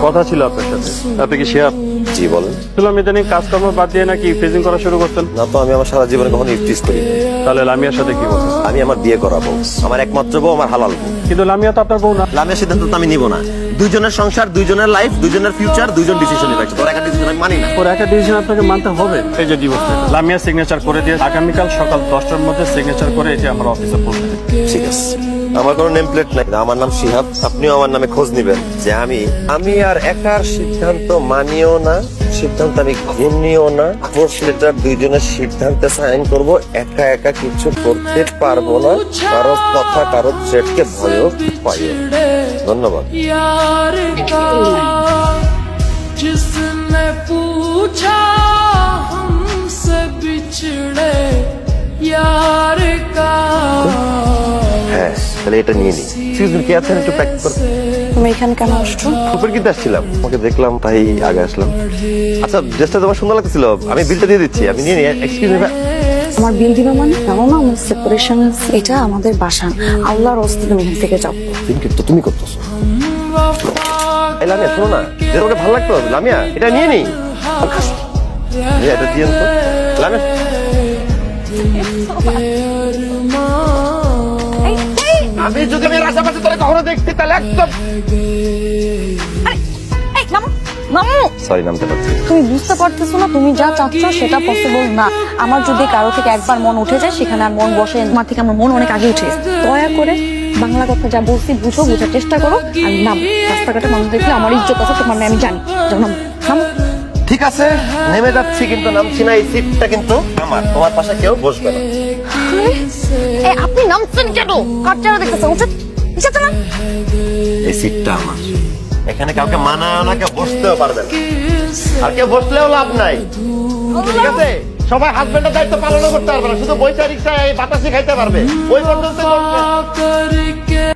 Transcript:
কথা ছিল আপনার সাথে। আপনি কি শিহাব? জি বলেন। শুনলাম ইদানিং কাজকর্ম বাদ দিয়ে নাকি ফ্রিজিং করা শুরু করতেন। না তো, আমি আমার সারা জীবনে কখনো ইফটিজ করি। তাহলে লামিয়ার সাথে কি বলছেন? আমি আমার বিয়ে করাবো, আমার একমাত্র বউ, আমার হালাল বউ। কিন্তু লামিয়া তো আপনার বউ না। লামিয়ার সিদ্ধান্ত তো আমি নিব না। দুইজনের সংসার, দুইজনের লাইফ, দুইজনের ফিউচার, দুইজন ডিসিশন নিতে তোর একটা ডিসিশন আমি মানি না। ওর একটা ডিসিশন আপনাকে মানতে হবে। এই যে ডিভোর্স পেপার, লামিয়া সিগনেচার করে দিয়ে আগামীকাল সকাল 10টার মধ্যে সিগনেচার করে এটি আমার অফিসে পৌঁছে দেবেন। ঠিক আছে, আমার কোনো নেম প্লেট নাই, আমার নাম শিহাব। আপনিও আমার নামে খোঁজ নিবেন যে আমি আর একার সিদ্ধান্ত মানিও না, সিদ্ধান্ত আমি ঘূর্ণিও না। ডিভোর্স লেটার দুইজনের সিদ্ধান্তে সাইন করব, একা একা কিছু করতে পারবো না। কারো কথা, কারো থ্রেটকে ভয়ও পাইও। ধন্যবাদ। यार का जिसने पूछा हमसे बिछड़े यार का হ্যাঁ, তাহলে এটা নিয়ে নিই। এক্সকিউজ মি, কে আছেন? একটু প্র্যাকটিস করুন। তুমি এখানে কেন আসছো? উপর কিনতে আসছিলাম, তোমাকে দেখলাম তাই আগে আসলাম। আচ্ছা, ড্রেসটা তোমার সুন্দর লাগছিল, আমি বিলটা দিয়ে দিচ্ছি, আমি নিয়ে নিই। এক্সকিউজ মি, আমার বিল দিবা মানে? জানো না আমার সেপারেশন, এটা আমাদের বাসা। আল্লাহর রাস্তায় তুমি এখান থেকে যাও। কিন্তু তুমি করতেছো। এই লামিয়া, শোনো না, যে তোমাকে ভালো লাগতো, লামিয়া এটা নিয়ে নিই। এটা দিয়ে তো লামিয়া। আমি যদি আমি আশেপাশে তোরে কখনো দেখছি তাহলে একদম সরি, নামতে পারছি। তুমি বুঝতে পারতেছো না, তুমি যা চাচ্ছ সেটা পসিবল না। আমার যদি কারো থেকে একবার মন উঠে যায়, সেখানে আর মন বসে। তোমার থেকে আমার মন অনেক আগে উঠে গেছে। দয়া করে বাংলা কথা যা বলছি বুঝো, বোঝার চেষ্টা করো। আর নাম, রাস্তাঘাটে মানুষ দেখলে আমার ইজ্জত আছে, তোমার আমি জানি। নাম। ঠিক আছে, নেমে যাচ্ছি, কিন্তু নামছি না। এই সিটটা কিন্তু আমার, তোমার পাশে কেউ বসবে না। আপনি নামছেন কেন? কার চেহারা দেখতেছেন? উঠে না। এই সিটটা আমার, এখানে কাউকে মানায় না, কেউ বসতেও পারবে না, আর কেউ বসলেও লাভ নাই। ঠিক আছে, সবাই হাজবেন্ডের দায়িত্ব পালন করতে পারবে না, শুধু বৈশা রিক্সায় বাতাসি খাইতে পারবে। ওই পর্যন্ত करके